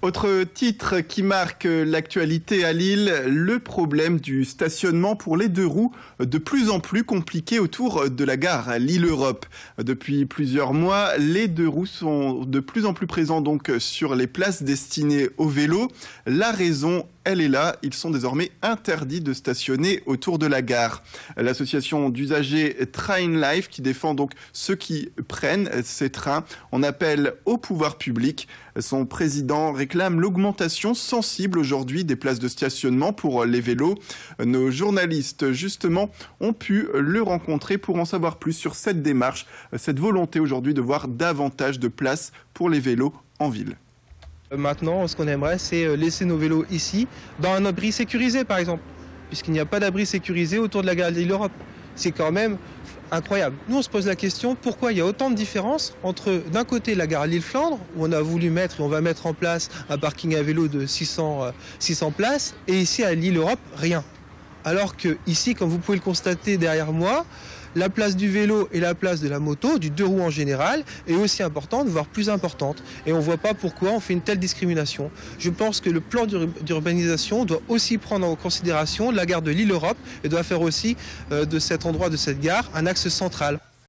Autre titre qui marque l'actualité à Lille, le problème du stationnement pour les deux roues de plus en plus compliqué autour de la gare Lille-Europe. Depuis plusieurs mois, les deux roues sont de plus en plus présents donc sur les places destinées aux vélos. La raison, elle est là, ils sont désormais interdits de stationner autour de la gare. L'association d'usagers Trainlife qui défend donc ceux qui prennent ces trains en appelle au pouvoir public. Son président réclame l'augmentation sensible aujourd'hui des places de stationnement pour les vélos. Nos journalistes, justement, ont pu le rencontrer pour en savoir plus sur cette démarche, cette volonté aujourd'hui de voir davantage de places pour les vélos en ville. Maintenant, ce qu'on aimerait, c'est laisser nos vélos ici, dans un abri sécurisé par exemple, puisqu'il n'y a pas d'abri sécurisé autour de la gare Lille-Europe. C'est quand même incroyable. Nous, on se pose la question, pourquoi il y a autant de différences entre, d'un côté, la gare Lille-Flandre, où on a voulu mettre et on va mettre en place un parking à vélo de 600 places, et ici à Lille-Europe, rien. Alors que ici, comme vous pouvez le constater derrière moi, la place du vélo et la place de la moto, du deux roues en général, est aussi importante, voire plus importante. Et on ne voit pas pourquoi on fait une telle discrimination. Je pense que le plan d'urbanisation doit aussi prendre en considération la gare de Lille-Europe et doit faire aussi de cet endroit, de cette gare, un axe central.